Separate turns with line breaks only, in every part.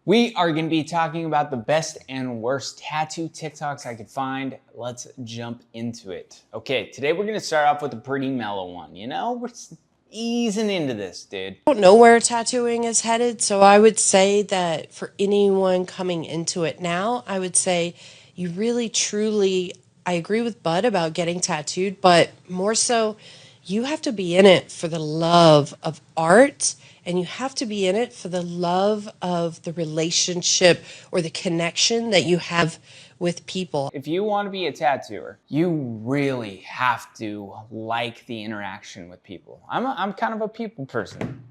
We are going to be talking about the best and worst tattoo TikToks I could find. Let's jump into it. Okay, today we're going to start off with a pretty mellow one. You know, we're easing into this, dude.
I don't know where tattooing is headed, so I would say that for anyone coming into it now, I would say you really truly, I agree with Bud about getting tattooed, but more so, you have to be in it for the love of art, and you have to be in it for the love of the relationship or the connection that you have with people.
If you want to be a tattooer, you really have to like the interaction with people. I'm kind of a people person.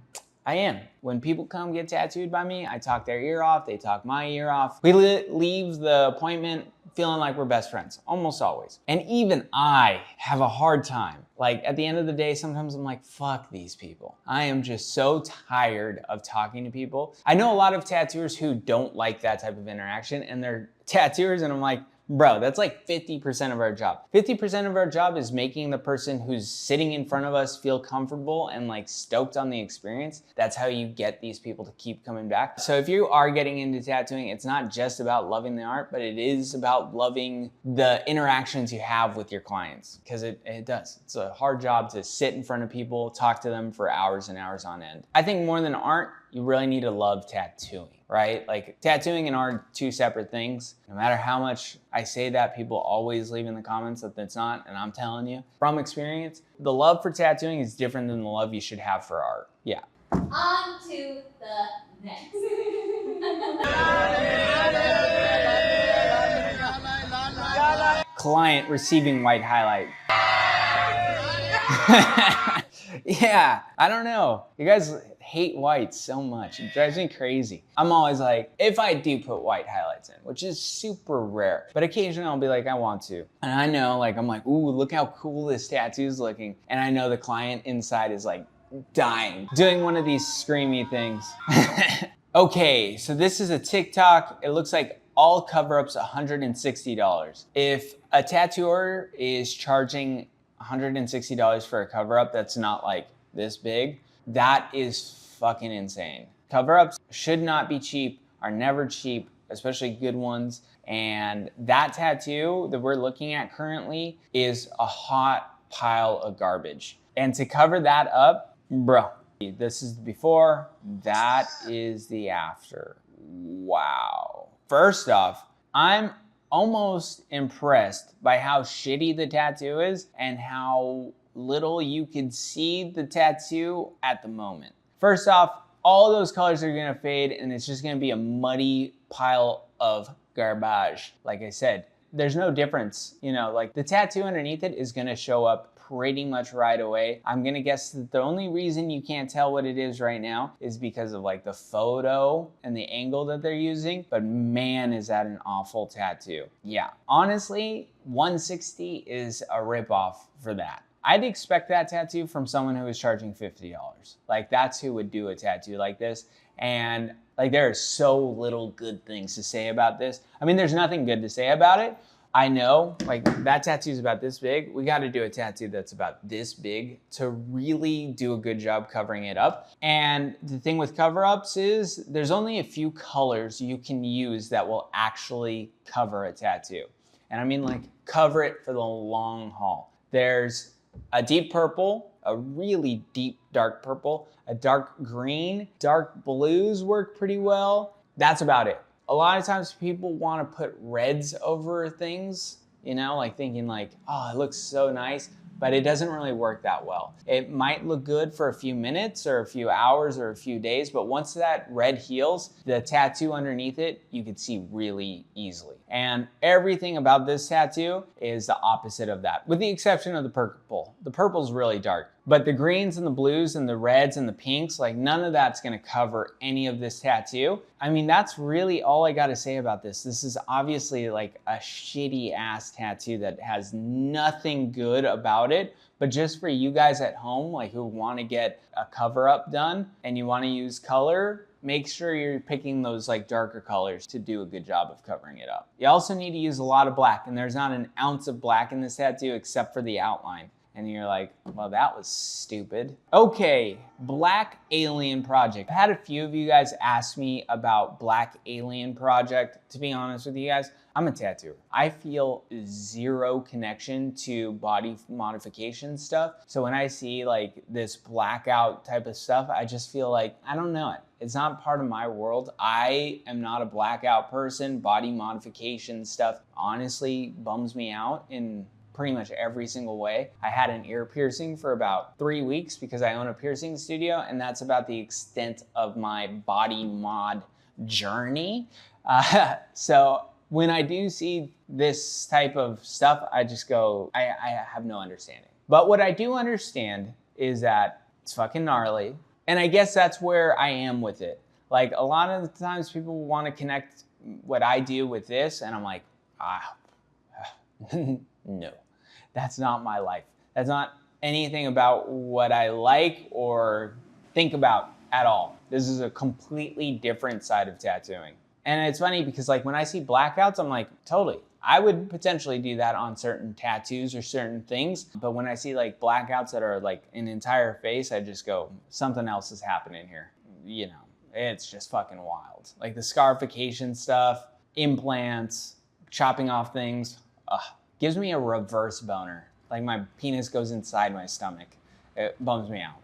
I am. When people come get tattooed by me, I talk their ear off, they talk my ear off. We leave the appointment feeling like we're best friends, almost always. And even I have a hard time. Like at the end of the day, sometimes I'm like, fuck these people. I am just so tired of talking to people. I know a lot of tattooers who don't like that type of interaction and they're tattooers and I'm like, bro, that's like 50% of our job. 50% of our job is making the person who's sitting in front of us feel comfortable and like stoked on the experience. That's how you get these people to keep coming back. So if you are getting into tattooing, it's not just about loving the art, but it is about loving the interactions you have with your clients, because it does. It's a hard job to sit in front of people, talk to them for hours and hours on end. I think more than art, you really need to love tattooing, right? Like tattooing and art are two separate things. No matter how much I say that, people always leave in the comments that it's not, and I'm telling you, from experience, the love for tattooing is different than the love you should have for art. Yeah.
On to the next.
Client receiving white highlight. Yeah, I don't know. You guys hate white so much. It drives me crazy. I'm always like, if I do put white highlights in, which is super rare, but occasionally I'll be like, I want to. And I know, like, I'm like, ooh, look how cool this tattoo's looking. And I know the client inside is like dying, doing one of these screamy things. Okay, so this is a TikTok. It looks like all cover-ups $160. If a tattooer is charging $160 for a cover-up that's not like this big, that is fucking insane. Cover-ups should not be cheap, are never cheap, especially good ones. And that tattoo that we're looking at currently is a hot pile of garbage. And to cover that up, bro, this is the before, that is the after. Wow. First off, I'm almost impressed by how shitty the tattoo is and how little you can see the tattoo at the moment. First off, all those colors are gonna fade and it's just gonna be a muddy pile of garbage. Like I said, there's no difference, you know, like the tattoo underneath it is gonna show up pretty much right away. I'm gonna guess that the only reason you can't tell what it is right now is because of like the photo and the angle that they're using, but man, is that an awful tattoo. Yeah, honestly, 160 is a ripoff for that. I'd expect that tattoo from someone who is charging $50. Like that's who would do a tattoo like this. And like there are so little good things to say about this. I mean, there's nothing good to say about it. I know, like that tattoo is about this big. We got to do a tattoo that's about this big to really do a good job covering it up. And the thing with cover-ups is there's only a few colors you can use that will actually cover a tattoo. And I mean like cover it for the long haul. There's a deep purple, a really deep dark purple, a dark green, dark blues work pretty well. That's about it. A lot of times people want to put reds over things, you know, like thinking like, oh, it looks so nice, but it doesn't really work that well. It might look good for a few minutes or a few hours or a few days, but once that red heals, the tattoo underneath it, you can see really easily. And everything about this tattoo is the opposite of that, with the exception of the purple. The purple's really dark, but the greens and the blues and the reds and the pinks, like none of that's gonna cover any of this tattoo. I mean, that's really all I gotta say about this. This is obviously like a shitty ass tattoo that has nothing good about it, but just for you guys at home, like who wanna get a cover up done and you wanna use color, make sure you're picking those like darker colors to do a good job of covering it up. You also need to use a lot of black, and there's not an ounce of black in this tattoo except for the outline. And you're like, well, that was stupid. Okay, Black Alien Project. I've had a few of you guys ask me about Black Alien Project. To be honest with you guys, I'm a tattooer. I feel zero connection to body modification stuff. So when I see like this blackout type of stuff, I just feel like, I don't know it. It's not part of my world. I am not a blackout person. Body modification stuff honestly bums me out in pretty much every single way. I had an ear piercing for about 3 weeks because I own a piercing studio, and that's about the extent of my body mod journey. So when I do see this type of stuff, I just go, I have no understanding. But what I do understand is that it's fucking gnarly. And I guess that's where I am with it. Like a lot of the times people want to connect what I do with this, and I'm like, no. That's not my life. That's not anything about what I like or think about at all. This is a completely different side of tattooing. And it's funny because like when I see blackouts, I'm like, totally. I would potentially do that on certain tattoos or certain things. But when I see like blackouts that are like an entire face, I just go, something else is happening here. You know, it's just fucking wild. Like the scarification stuff, implants, chopping off things, gives me a reverse boner. Like my penis goes inside my stomach. It bums me out.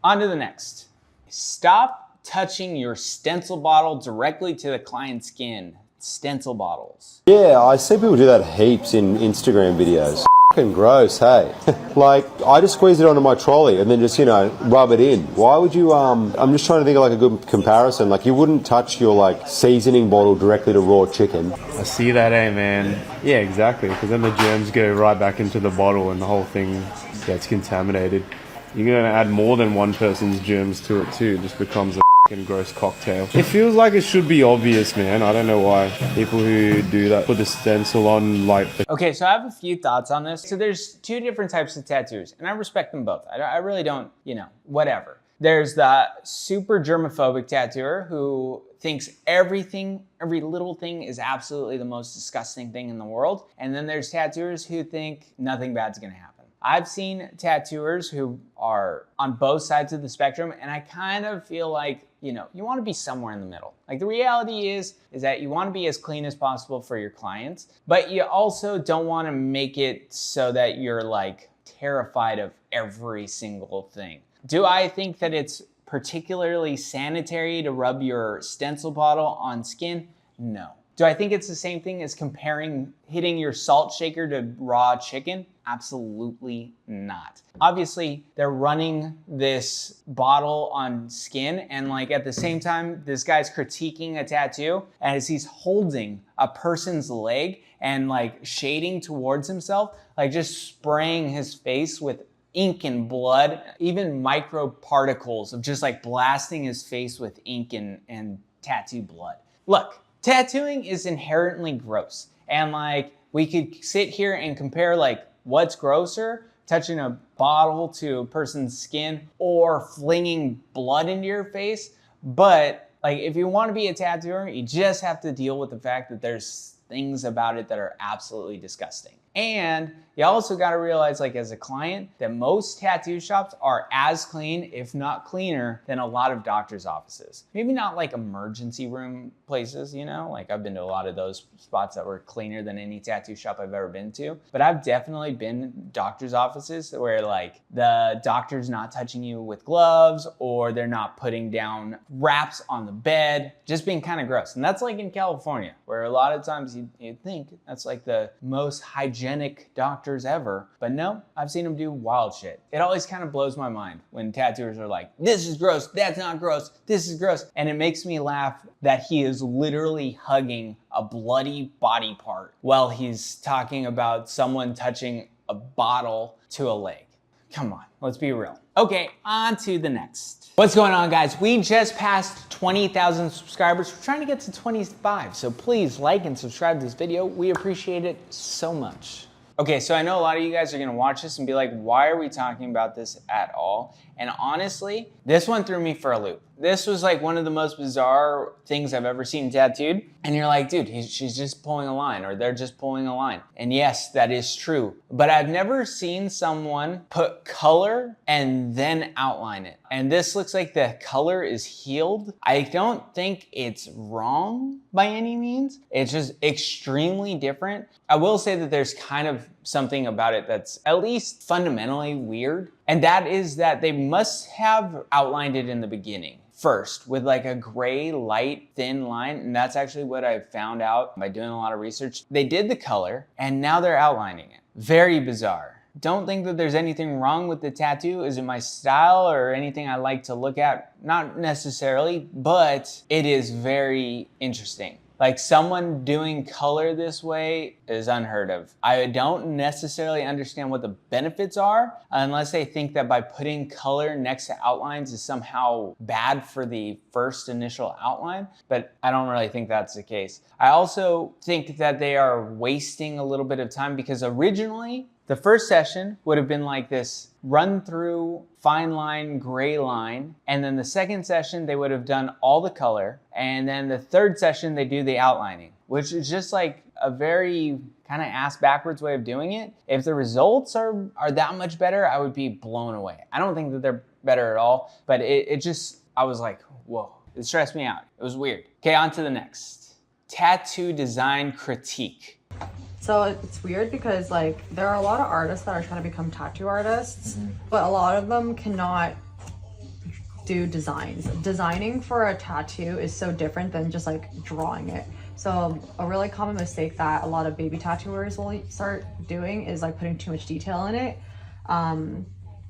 On to the next. Stop touching your stencil bottle directly to the client's skin. Stencil bottles.
Yeah, I see people do that heaps in Instagram videos. Fucking gross, hey. Like, I just squeeze it onto my trolley and then just, you know, rub it in. Why would you, I'm just trying to think of like a good comparison. Like, you wouldn't touch your like seasoning bottle directly to raw chicken.
I see that, man. Yeah, exactly, because then the germs go right back into the bottle and the whole thing gets contaminated. You're going to add more than one person's germs to it too. It just becomes a fucking gross cocktail. It feels like it should be obvious, man. I don't know why people who do that put the stencil on like...
Okay, so I have a few thoughts on this. So there's two different types of tattoos, and I respect them both. I really don't, you know, whatever. There's the super germophobic tattooer who thinks everything, every little thing is absolutely the most disgusting thing in the world. And then there's tattooers who think nothing bad's gonna happen. I've seen tattooers who are on both sides of the spectrum, and I kind of feel like, you know, you want to be somewhere in the middle. Like the reality is that you want to be as clean as possible for your clients, but you also don't want to make it so that you're like terrified of every single thing. Do I think that it's particularly sanitary to rub your stencil bottle on skin? No. Do I think it's the same thing as comparing hitting your salt shaker to raw chicken? Absolutely not. Obviously, they're running this bottle on skin, and like at the same time, this guy's critiquing a tattoo as he's holding a person's leg and like shading towards himself, like just spraying his face with ink and blood, even micro particles of just like blasting his face with ink and tattoo blood. Look, tattooing is inherently gross. And like, we could sit here and compare like what's grosser, touching a bottle to a person's skin or flinging blood into your face. But like, if you want to be a tattooer, you just have to deal with the fact that there's things about it that are absolutely disgusting. And you also got to realize, like as a client, that most tattoo shops are as clean, if not cleaner, than a lot of doctor's offices. Maybe not like emergency room places, you know, like I've been to a lot of those spots that were cleaner than any tattoo shop I've ever been to. But I've definitely been doctor's offices where like the doctor's not touching you with gloves, or they're not putting down wraps on the bed, just being kind of gross. And that's like in California, where a lot of times you'd think that's like the most hygienic doctors ever. But no, I've seen them do wild shit. It always kind of blows my mind when tattooers are like, this is gross, that's not gross, this is gross. And it makes me laugh that he is literally hugging a bloody body part while he's talking about someone touching a bottle to a leg. Come on, let's be real. Okay, on to the next. What's going on, guys? We just passed 20,000 subscribers. We're trying to get to 25, so please like and subscribe to this video. We appreciate it so much. Okay, so I know a lot of you guys are gonna watch this and be like, why are we talking about this at all? And honestly, this one threw me for a loop. This was like one of the most bizarre things I've ever seen tattooed. And you're like, dude, she's just pulling a line, or they're just pulling a line. And yes, that is true. But I've never seen someone put color and then outline it. And this looks like the color is healed. I don't think it's wrong by any means. It's just extremely different. I will say that there's kind of something about it that's at least fundamentally weird. And that is that they must have outlined it in the beginning first with like a gray, light, thin line. And that's actually what I found out by doing a lot of research. They did the color and now they're outlining it. Very bizarre. Don't think that there's anything wrong with the tattoo. Is it my style or anything I like to look at? Not necessarily, but it is very interesting. Like someone doing color this way is unheard of. I don't necessarily understand what the benefits are unless they think that by putting color next to outlines is somehow bad for the first initial outline, but I don't really think that's the case. I also think that they are wasting a little bit of time because originally the first session would have been like this run through fine line, gray line. And then the second session, they would have done all the color. And then the third session, they do the outlining, which is just like a very kind of ass backwards way of doing it. If the results are that much better, I would be blown away. I don't think that they're better at all, but I was like, whoa, it stressed me out. It was weird. Okay, on to the next. Tattoo design critique.
So it's weird because like there are a lot of artists that are trying to become tattoo artists, but a lot of them cannot do designs. Designing for a tattoo is so different than just like drawing it. So a really common mistake that a lot of baby tattooers will start doing is like putting too much detail in it.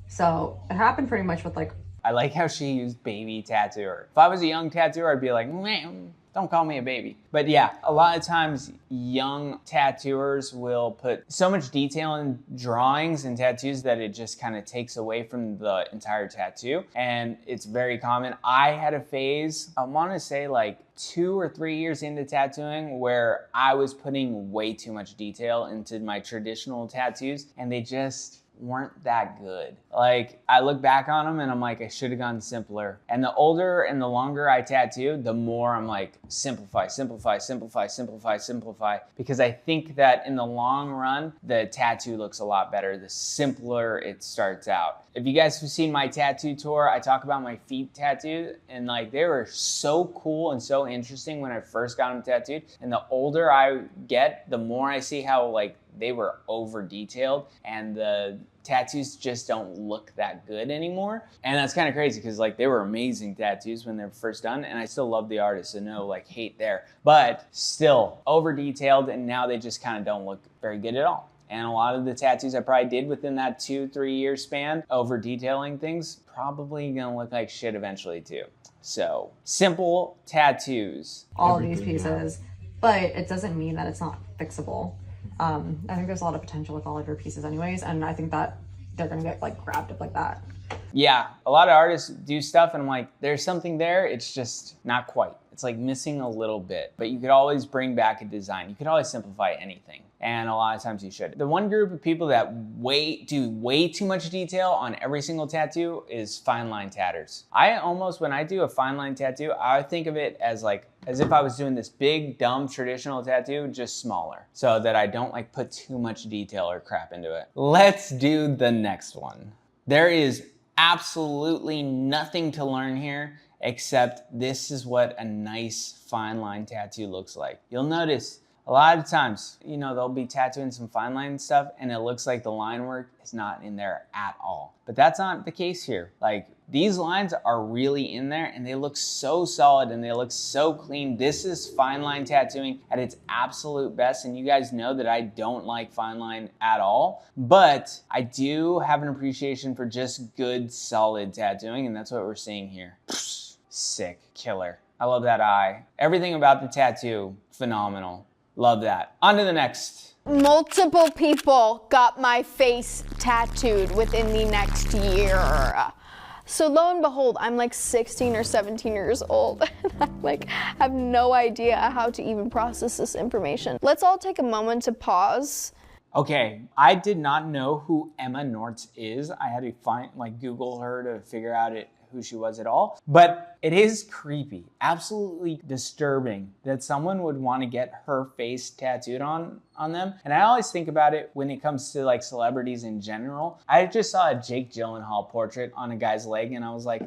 So it happened pretty much with like.
I like how she used baby tattooer. If I was a young tattooer, I'd be like, man, don't call me a baby. But yeah, a lot of times young tattooers will put so much detail in drawings and tattoos that it just kind of takes away from the entire tattoo. And it's very common. I had a phase, I want to say like 2 or 3 years into tattooing where I was putting way too much detail into my traditional tattoos and they just weren't that good. Like I look back on them and I'm like, I should have gone simpler. And the older and the longer I tattoo, the more I'm like, simplify, simplify, simplify, simplify, simplify. Because I think that in the long run, the tattoo looks a lot better the simpler it starts out. If you guys have seen my tattoo tour, I talk about my feet tattooed and like they were so cool and so interesting when I first got them tattooed. And the older I get, the more I see how like they were over detailed and the tattoos just don't look that good anymore. And that's kind of crazy because like they were amazing tattoos when they were first done and I still love the artist, so no like hate there, but still over detailed and now they just kind of don't look very good at all. And a lot of the tattoos I probably did within that 2-3 year span, over detailing things, probably gonna look like shit eventually too. So simple tattoos.
All of these pieces, but it doesn't mean that it's not fixable. I think there's a lot of potential with all of your pieces anyways, and I think that they're gonna get like grabbed up like that.
Yeah, a lot of artists do stuff and I'm like, there's something there, it's just not quite. It's like missing a little bit, but you could always bring back a design. You could always simplify anything. And a lot of times you should. The one group of people that do way too much detail on every single tattoo is fine line tatters. I almost, when I do a fine line tattoo, I think of it as if I was doing this big, dumb, traditional tattoo, just smaller, so that I don't like put too much detail or crap into it. Let's do the next one. There is absolutely nothing to learn here, except this is what a nice fine line tattoo looks like. You'll notice a lot of times, you know, they'll be tattooing some fine line stuff and it looks like the line work is not in there at all. But that's not the case here. Like these lines are really in there and they look so solid and they look so clean. This is fine line tattooing at its absolute best. And you guys know that I don't like fine line at all, but I do have an appreciation for just good, solid tattooing. And that's what we're seeing here. Sick, killer. I love that eye. Everything about the tattoo, phenomenal. Love that. On to the next.
Multiple people got my face tattooed within the next year. So lo and behold, I'm like 16 or 17 years old and I like have no idea how to even process this information. Let's all take a moment to pause.
Okay, I did not know who Emma Nortz is. I had to Google her to figure out who she was at all. But it is creepy, absolutely disturbing that someone would want to get her face tattooed on them. And I always think about it when it comes to like celebrities in general. I just saw a Jake Gyllenhaal portrait on a guy's leg and I was like,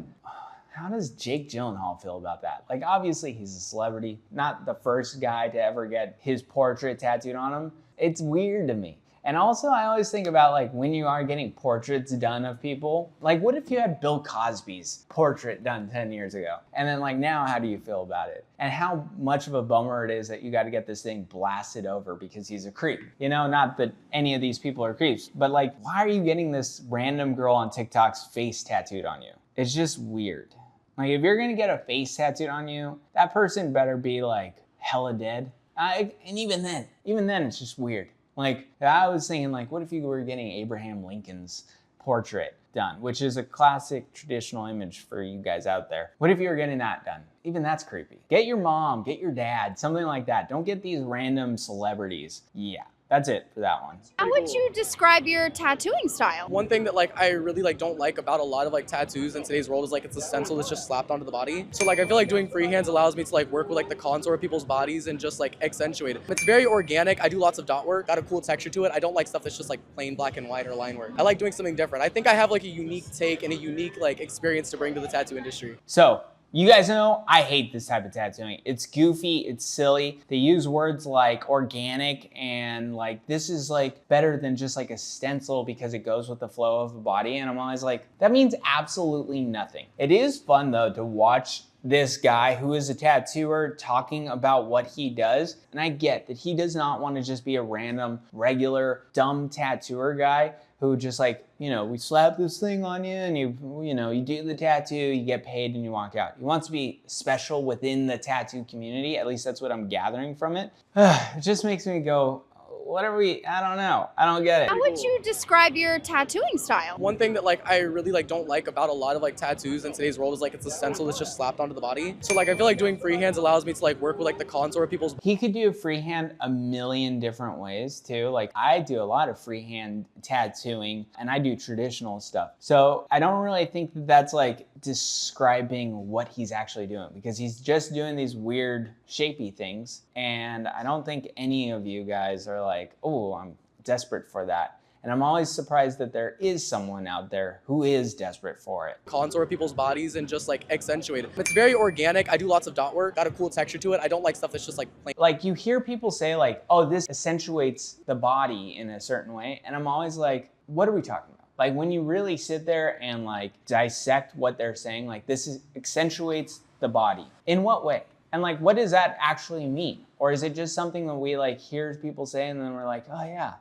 how does Jake Gyllenhaal feel about that? Like, obviously he's a celebrity, not the first guy to ever get his portrait tattooed on him. It's weird to me. And also I always think about like when you are getting portraits done of people, like what if you had Bill Cosby's portrait done 10 years ago? And then like now, how do you feel about it? And how much of a bummer it is that you got to get this thing blasted over because he's a creep. You know, not that any of these people are creeps, but like, why are you getting this random girl on TikTok's face tattooed on you? It's just weird. Like if you're gonna get a face tattooed on you, that person better be like hella dead. And even then it's just weird. Like I was thinking like, what if you were getting Abraham Lincoln's portrait done, which is a classic traditional image for you guys out there. What if you were getting that done? Even that's creepy. Get your mom, get your dad, something like that. Don't get these random celebrities. Yeah. That's it for that one.
How would you describe your tattooing style?
One thing that like I really like don't like about a lot of like tattoos in today's world is like it's a stencil that's just slapped onto the body. So like I feel like doing freehands allows me to like work with like the contour of people's bodies and just like accentuate it. It's very organic. I do lots of dot work, got a cool texture to it. I don't like stuff that's just like plain black and white or line work. I like doing something different. I think I have like a unique take and a unique like experience to bring to the tattoo industry.
So you guys know I hate this type of tattooing. It's goofy, it's silly. They use words like organic and like this is like better than just like a stencil because it goes with the flow of the body. And I'm always like, that means absolutely nothing. It is fun though to watch this guy who is a tattooer talking about what he does. And I get that he does not want to just be a random, regular, dumb tattooer guy who just like, you know, we slap this thing on you and you do the tattoo, you get paid and you walk out. He wants to be special within the tattoo community. At least that's what I'm gathering from it. It just makes me go, what are we, I don't know. I don't get it.
How would you describe your tattooing style?
One thing that like I really like don't like about a lot of like tattoos in today's world is like it's a stencil that's just slapped onto the body. So like I feel like doing freehands allows me to like work with like the contour of people's.
He could do a freehand a million different ways too. Like I do a lot of freehand tattooing and I do traditional stuff. So I don't really think that that's like describing what he's actually doing because he's just doing these weird shapy things. And I don't think any of you guys are like, oh, I'm desperate for that. And I'm always surprised that there is someone out there who is desperate for it.
Contour of people's bodies and just like accentuate it. It's very organic. I do lots of dot work, got a cool texture to it. I don't like stuff that's just like plain.
Like you hear people say like, oh, this accentuates the body in a certain way. And I'm always like, what are we talking about? Like when you really sit there and like dissect what they're saying, like this is accentuates the body. In what way? And like, what does that actually mean? Or is it just something that we like hear people say and then we're like, oh yeah,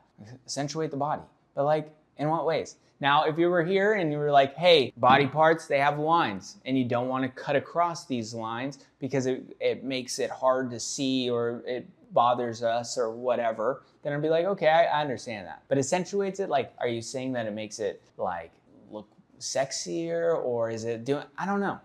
accentuate the body. But like, in what ways? Now, if you were here and you were like, hey, body parts, they have lines and you don't want to cut across these lines because it makes it hard to see or it bothers us or whatever, then I'd be like, okay, I understand that. But accentuates it, like, are you saying that it makes it like look sexier or is it doing, I don't know.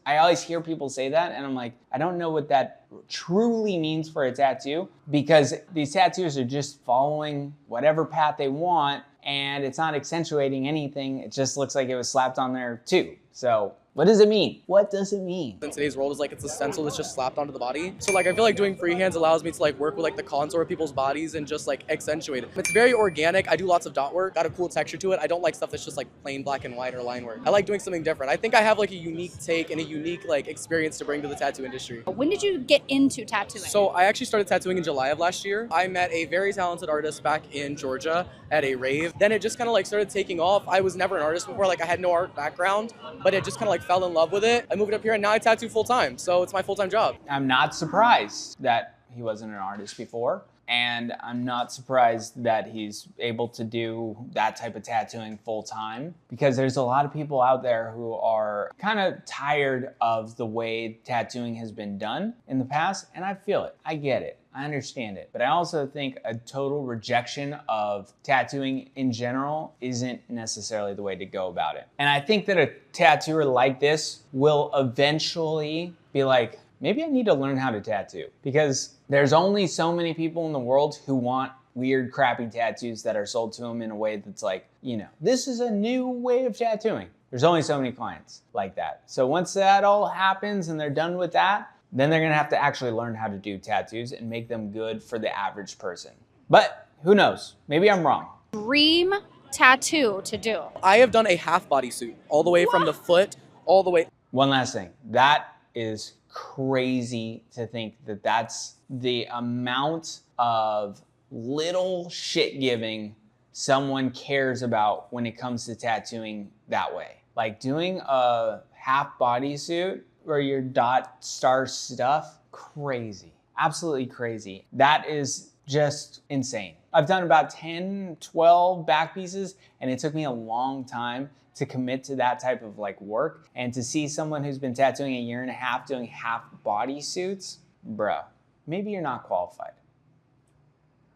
I always hear people say that and I'm like, I don't know what that truly means for a tattoo because these tattoos are just following whatever path they want and it's not accentuating anything. It just looks like it was slapped on there too. So what does it mean? What does it mean?
In today's world is like it's a stencil that's just slapped onto the body. So like I feel like doing freehands allows me to like work with like the contour of people's bodies and just like accentuate it. It's very organic. I do lots of dot work, got a cool texture to it. I don't like stuff that's just like plain black and white or line work. I like doing something different. I think I have like a unique take and a unique like experience to bring to the tattoo industry.
When did you get into tattooing?
So I actually started tattooing in July of last year. I met a very talented artist back in Georgia at a rave. Then it just kind of like started taking off. I was never an artist before. Like I had no art background, but it just kind of like fell in love with it. I moved up here and now I tattoo full time. So it's my full-time job.
I'm not surprised that he wasn't an artist before. And I'm not surprised that he's able to do that type of tattooing full time because there's a lot of people out there who are kind of tired of the way tattooing has been done in the past. And I feel it. I get it. I understand it. But I also think a total rejection of tattooing in general isn't necessarily the way to go about it. And I think that a tattooer like this will eventually be like, maybe I need to learn how to tattoo because there's only so many people in the world who want weird, crappy tattoos that are sold to them in a way that's like, you know, this is a new way of tattooing. There's only so many clients like that. So once that all happens and they're done with that, then they're gonna have to actually learn how to do tattoos and make them good for the average person. But who knows? Maybe I'm wrong.
Dream tattoo to do.
I have done a half body suit, all the way from the foot, all the way.
One last thing. That is crazy to think that that's the amount of little shit giving someone cares about when it comes to tattooing that way. Like doing a half bodysuit where your dot star stuff, crazy, absolutely crazy. That is just insane. I've done about 10, 12 back pieces, and it took me a long time to commit to that type of like work. And to see someone who's been tattooing a year and a half doing half body suits, bro, maybe you're not qualified.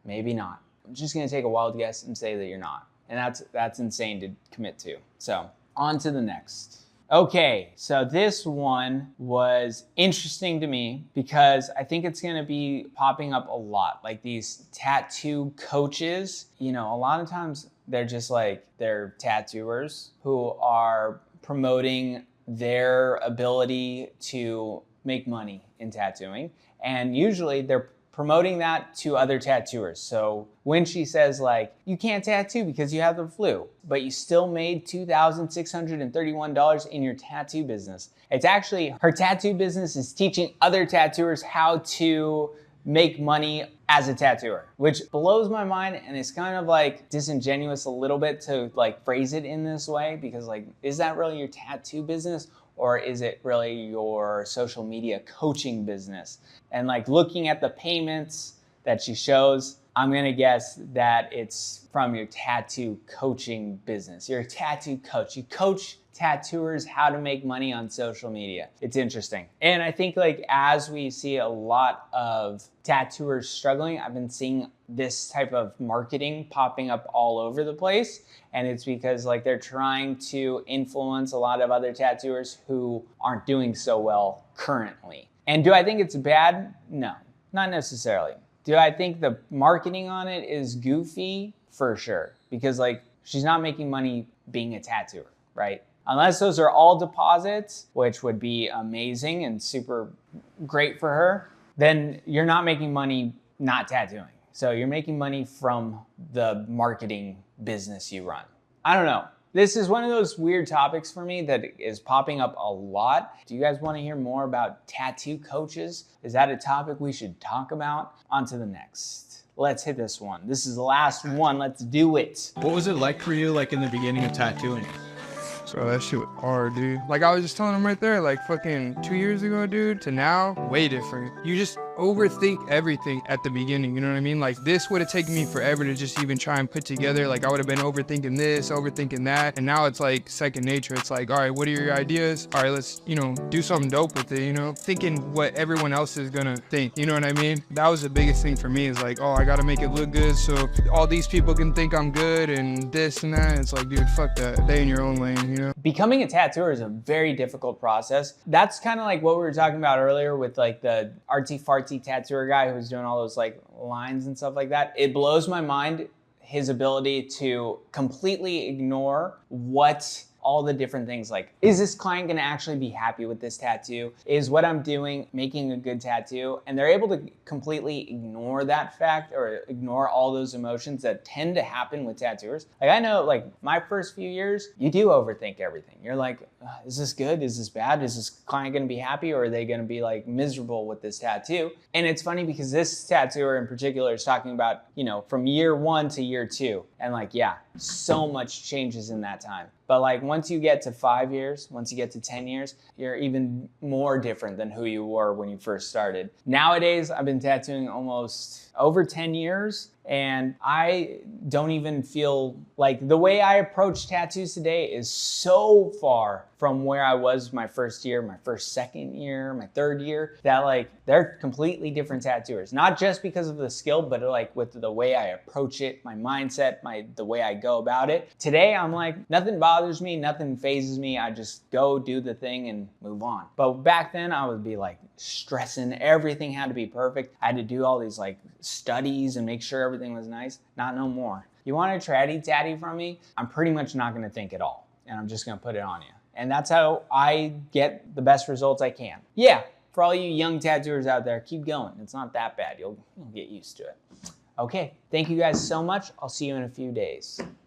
Maybe not. I'm just gonna take a wild guess and say that you're not. And that's insane to commit to. So on to the next. Okay, so this one was interesting to me because I think it's gonna be popping up a lot. Like these tattoo coaches, you know, a lot of times they're just like, they're tattooers who are promoting their ability to make money in tattooing. And usually they're promoting that to other tattooers. So when she says like, you can't tattoo because you have the flu, but you still made $2,631 in your tattoo business. It's actually, her tattoo business is teaching other tattooers how to make money as a tattooer, which blows my mind, and it's kind of like disingenuous a little bit to like phrase it in this way, because like, is that really your tattoo business? Or is it really your social media coaching business? And like looking at the payments that she shows, I'm gonna guess that it's from your tattoo coaching business. You're a tattoo coach. You coach tattooers how to make money on social media. It's interesting. And I think like as we see a lot of tattooers struggling, I've been seeing this type of marketing popping up all over the place. And it's because like they're trying to influence a lot of other tattooers who aren't doing so well currently. And do I think it's bad? No, not necessarily. Do I think the marketing on it is goofy? For sure. Because like she's not making money being a tattooer, right? Unless those are all deposits, which would be amazing and super great for her, then you're not making money not tattooing. So you're making money from the marketing business you run. I don't know. This is one of those weird topics for me that is popping up a lot. Do you guys want to hear more about tattoo coaches? Is that a topic we should talk about? On to the next. Let's hit this one. This is the last one. Let's do it.
What was it like for you, like in the beginning of tattooing?
Bro, that shit was hard, dude. Like I was just telling him right there, like fucking 2 years ago, dude, to now, way different. You just overthink everything at the beginning, you know what I mean? Like this would have taken me forever to just even try and put together. Like I would have been overthinking this, overthinking that. And now it's like second nature. It's like, all right, what are your ideas? All right, let's, you know, do something dope with it, you know? Thinking what everyone else is gonna think, you know what I mean? That was the biggest thing for me is like, oh, I gotta make it look good so all these people can think I'm good and this and that. It's like, dude, fuck that. Stay in your own lane, you know?
Becoming a tattooer is a very difficult process. That's kind of like what we were talking about earlier with like the artsy-fartsy tattooer guy who was doing all those like lines and stuff like that. It blows my mind, his ability to completely ignore what all the different things like, is this client gonna actually be happy with this tattoo? Is what I'm doing making a good tattoo? And they're able to completely ignore that fact or ignore all those emotions that tend to happen with tattooers. Like I know like my first few years, you do overthink everything. You're like, is this good? Is this bad? Is this client gonna be happy or are they gonna be like miserable with this tattoo? And it's funny because this tattooer in particular is talking about, you know, from year 1 to year 2. And like, yeah, so much changes in that time. But like once you get to 5 years, once you get to 10 years, you're even more different than who you were when you first started. Nowadays, I've been tattooing almost over 10 years and I don't even feel like the way I approach tattoos today is so far from where I was my first year, my first second year, my third year, that like they're completely different tattooers. Not just because of the skill, but like with the way I approach it, my mindset, the way I go about it. Today, I'm like, nothing bothers me, nothing phases me. I just go do the thing and move on. But back then I would be like stressing, everything had to be perfect. I had to do all these like studies and make sure everything was nice. Not no more. You want a tratty tatty from me? I'm pretty much not gonna think at all. and I'm just gonna put it on you. And that's how I get the best results I can. Yeah, for all you young tattooers out there, keep going. It's not that bad. You'll get used to it. Okay, thank you guys so much. I'll see you in a few days.